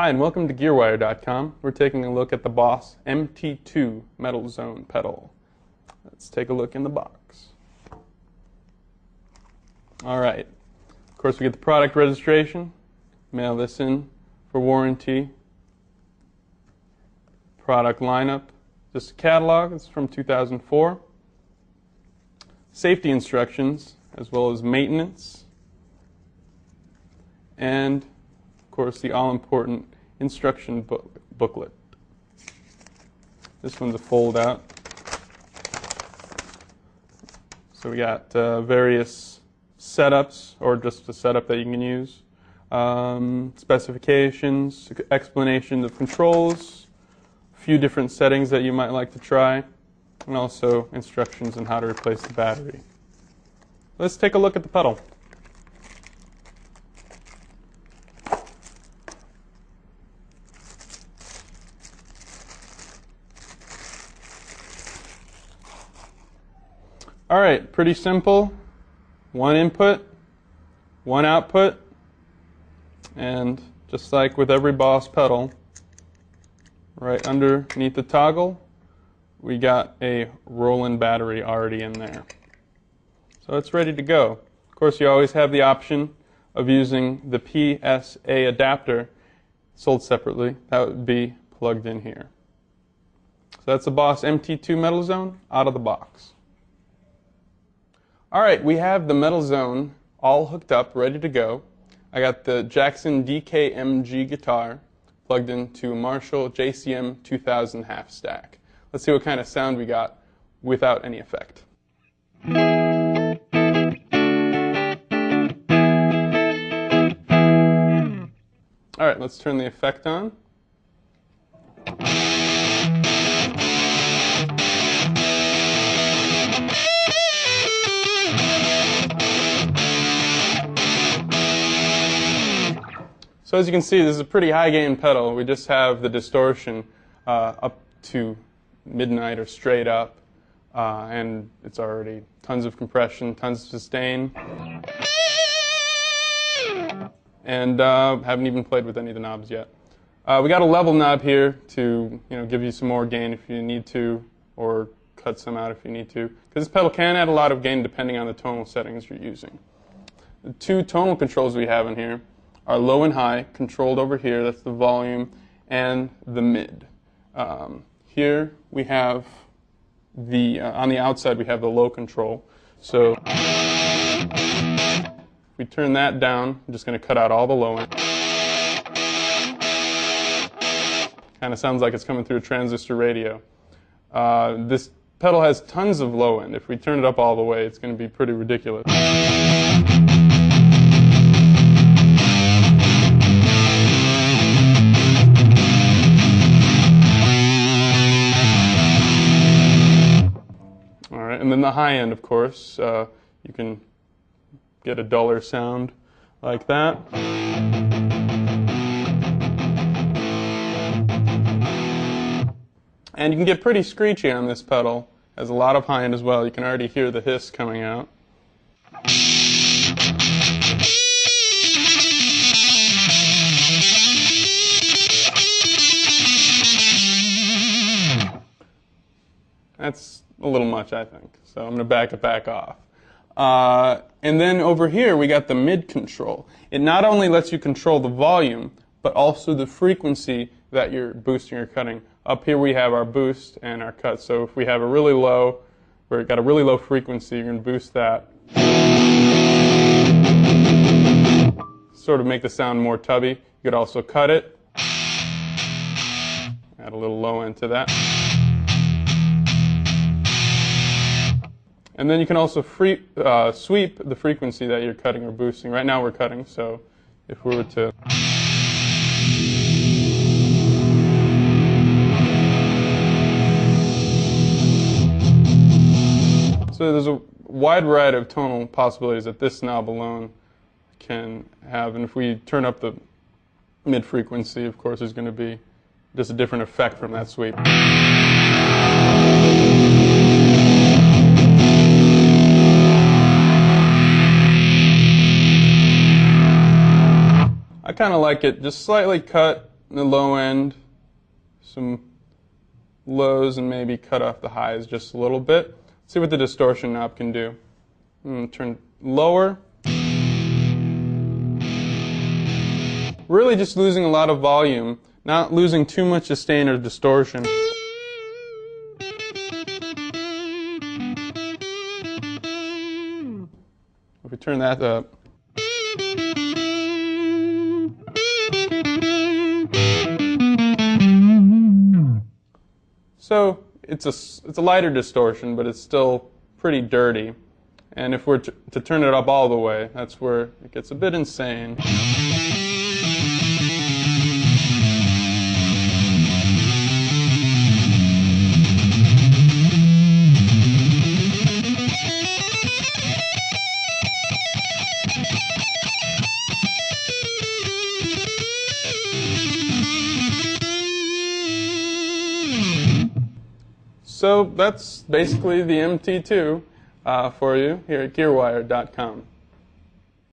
Hi and welcome to GearWire.com. We're taking a look at the Boss MT-2 Metal Zone pedal. Let's take a look in the box. Alright, of course we get the product registration, mail this in for warranty, product lineup, just a catalog, it's from 2004, safety instructions as well as maintenance, and of course the all-important instruction booklet. This one's a fold out. So we got various setups, or just a setup that you can use, specifications, explanations of controls, a few different settings that you might like to try, and also instructions on how to replace the battery. Let's take a look at the pedal. Alright, pretty simple. One input, one output, and just like with every Boss pedal, right underneath the toggle, we got a roll-in battery already in there. So it's ready to go. Of course, you always have the option of using the PSA adapter sold separately. That would be plugged in here. So that's the Boss MT-2 Metal Zone out of the box. Alright, we have the Metal Zone all hooked up, ready to go. I got the Jackson DKMG guitar plugged into Marshall JCM 2000 half stack. Let's see what kind of sound we got without any effect. Alright, let's turn the effect on. So as you can see, this is a pretty high gain pedal. We just have the distortion up to midnight or straight up, and it's already tons of compression, tons of sustain, and haven't even played with any of the knobs yet. We got a level knob here to give you some more gain if you need to, or cut some out if you need to, because this pedal can add a lot of gain depending on the tonal settings you're using. The two tonal controls we have in here are low and high, controlled over here, that's the volume, and the mid. Here we have on the outside we have the low control. So if we turn that down, I'm just going to cut out all the low end. Kind of sounds like it's coming through a transistor radio. This pedal has tons of low end. If we turn it up all the way, it's going to be pretty ridiculous. And then the high end, of course, you can get a duller sound like that. And you can get pretty screechy on this pedal. It has a lot of high end as well. You can already hear the hiss coming out. That's a little much, I think, so I'm going to back it back off. And then over here we got the mid control. It not only lets you control the volume, but also the frequency that you're boosting or cutting. Up here we have our boost and our cut. So if we have a really low, we've got a really low frequency, you're going to boost that. Sort of make the sound more tubby. You could also cut it. Add a little low end to that. And then you can also sweep the frequency that you're cutting or boosting. Right now we're cutting, so if we were to... So there's a wide variety of tonal possibilities that this knob alone can have. And if we turn up the mid-frequency, of course, there's going to be just a different effect from that sweep. I kind of like it just slightly cut the low end, some lows, and maybe cut off the highs just a little bit. See what the distortion knob can do. Turn lower. Really just losing a lot of volume, not losing too much sustain or distortion. If we turn that up. So it's a lighter distortion, but it's still pretty dirty. And if we're to turn it up all the way, that's where it gets a bit insane. So that's basically the MT-2 for you here at GearWire.com.